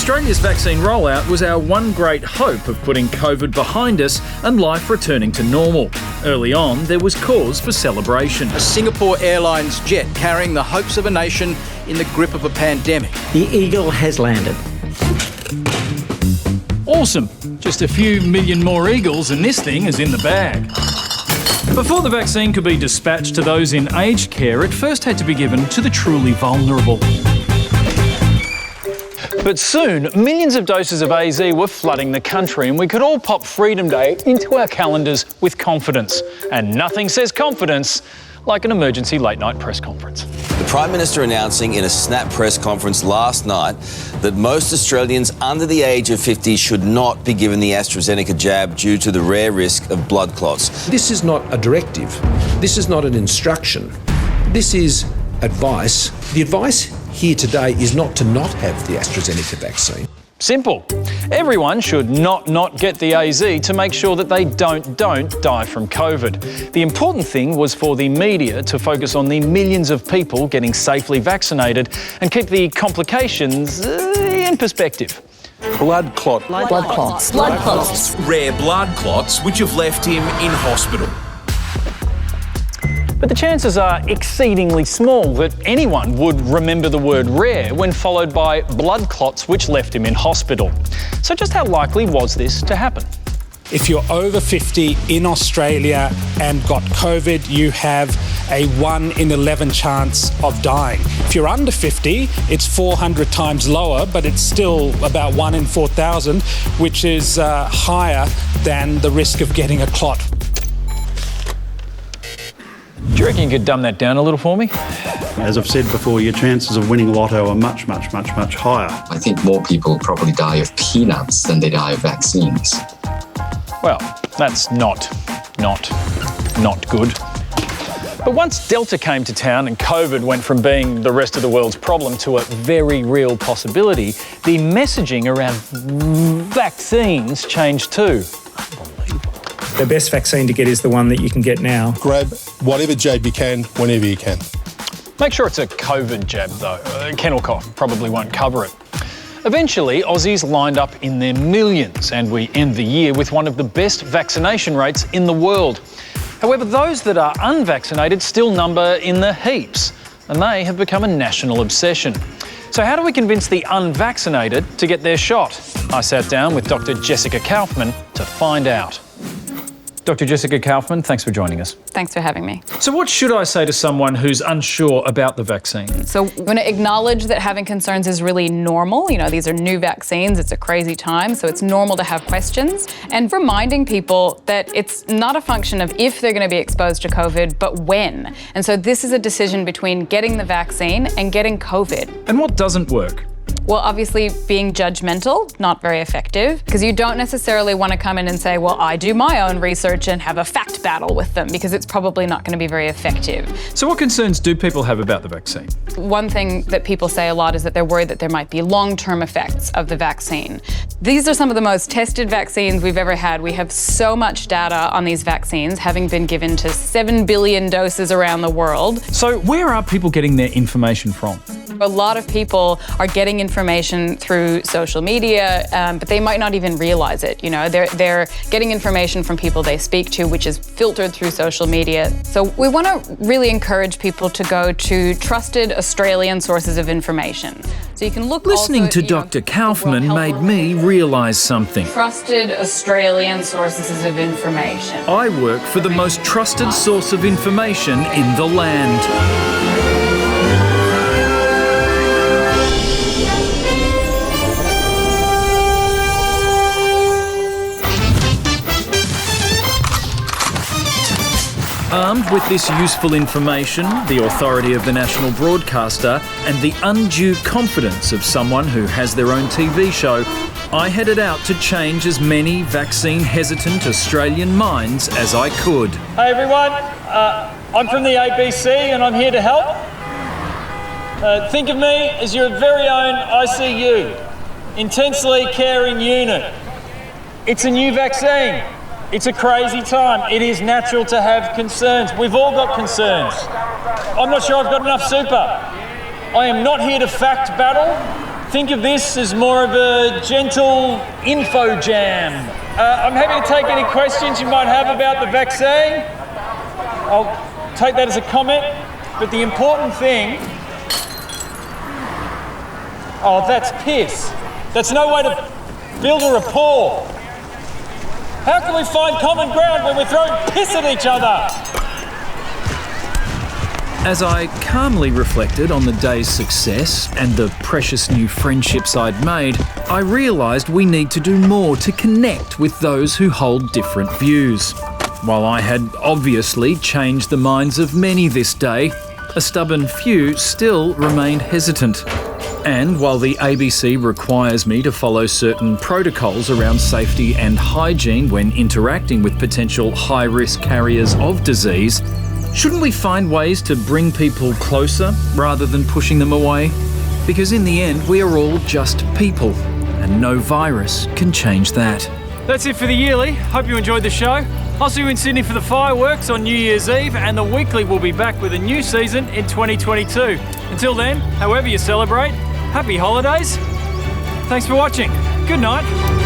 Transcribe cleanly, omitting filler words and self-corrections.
Australia's vaccine rollout was our one great hope of putting COVID behind us and life returning to normal. Early on, there was cause for celebration. A Singapore Airlines jet carrying the hopes of a nation in the grip of a pandemic. The Eagle has landed. Awesome. Just a few million more eagles and this thing is in the bag. Before the vaccine could be dispatched to those in aged care, it first had to be given to the truly vulnerable. But soon, millions of doses of AZ were flooding the country and we could all pop Freedom Day into our calendars with confidence. And nothing says confidence like an emergency late-night press conference. The Prime Minister announcing in a snap press conference last night that most Australians under the age of 50 should not be given the AstraZeneca jab due to the rare risk of blood clots. This is not a directive. This is not an instruction. This is advice. The advice here today is not to not have the AstraZeneca vaccine. Simple. Everyone should not get the AZ to make sure that they don't die from COVID. The important thing was for the media to focus on the millions of people getting safely vaccinated and keep the complications in perspective. Blood clots. Rare blood clots which have left him in hospital. But the chances are exceedingly small that anyone would remember the word rare when followed by blood clots which left him in hospital. So just how likely was this to happen? If you're over 50 in Australia and got COVID, you have a 1 in 11 chance of dying. If you're under 50, it's 400 times lower, but it's still about 1 in 4,000, which is higher than the risk of getting a clot. Do you reckon you could dumb that down a little for me? As I've said before, your chances of winning lotto are much higher. I think more people probably die of peanuts than they die of vaccines. Well, that's not good. But once Delta came to town and COVID went from being the rest of the world's problem to a very real possibility, the messaging around vaccines changed too. The best vaccine to get is the one that you can get now. Grab whatever jab you can, whenever you can. Make sure it's a COVID jab though. Kennel cough probably won't cover it. Eventually, Aussies lined up in their millions and we end the year with one of the best vaccination rates in the world. However, those that are unvaccinated still number in the heaps and they have become a national obsession. So how do we convince the unvaccinated to get their shot? I sat down with Dr. Jessica Kaufman to find out. Dr. Jessica Kaufman, thanks for joining us. Thanks for having me. So what should I say to someone who's unsure about the vaccine? So we want to acknowledge that having concerns is really normal. You know, these are new vaccines, it's a crazy time, so it's normal to have questions. And reminding people that it's not a function of if they're going to be exposed to COVID, but when. And so this is a decision between getting the vaccine and getting COVID. And what doesn't work? Well, obviously being judgmental, not very effective, because you don't necessarily want to come in and say, well, I do my own research and have a fact battle with them, because it's probably not going to be very effective. So what concerns do people have about the vaccine? One thing that people say a lot is that they're worried that there might be long-term effects of the vaccine. These are some of the most tested vaccines we've ever had. We have so much data on these vaccines, having been given to 7 billion doses around the world. So where are people getting their information from? A lot of people are getting information through social media, but they might not even realize it. You know, they're getting information from people they speak to, which is filtered through social media. So we want to really encourage people to go to trusted Australian sources of information. So you can look. Listening also, to Dr. Kaufman made me realise something. Trusted Australian sources of information. I work for the most trusted source of information in the land. Armed with this useful information, the authority of the national broadcaster, and the undue confidence of someone who has their own TV show, I headed out to change as many vaccine-hesitant Australian minds as I could. Hey everyone, I'm from the ABC and I'm here to help. Think of me as your very own ICU, intensely caring unit. It's a new vaccine. It's a crazy time. It is natural to have concerns. We've all got concerns. I'm not sure I've got enough super. I am not here to fact battle. think of this as more of a gentle info jam. I'm happy to take any questions you might have about the vaccine. I'll take that as a comment, but the important thing... Oh, that's piss. That's no way to build a rapport. How can we find common ground when we're throwing piss at each other? As I calmly reflected on the day's success and the precious new friendships I'd made, I realised we need to do more to connect with those who hold different views. While I had obviously changed the minds of many this day, a stubborn few still remained hesitant. And while the ABC requires me to follow certain protocols around safety and hygiene when interacting with potential high-risk carriers of disease, shouldn't we find ways to bring people closer rather than pushing them away? Because in the end, we are all just people, and no virus can change that. That's it for the yearly. Hope you enjoyed the show. I'll see you in Sydney for the fireworks on New Year's Eve, and the weekly will be back with a new season in 2022. Until then, however you celebrate, happy holidays. Thanks for watching. Good night.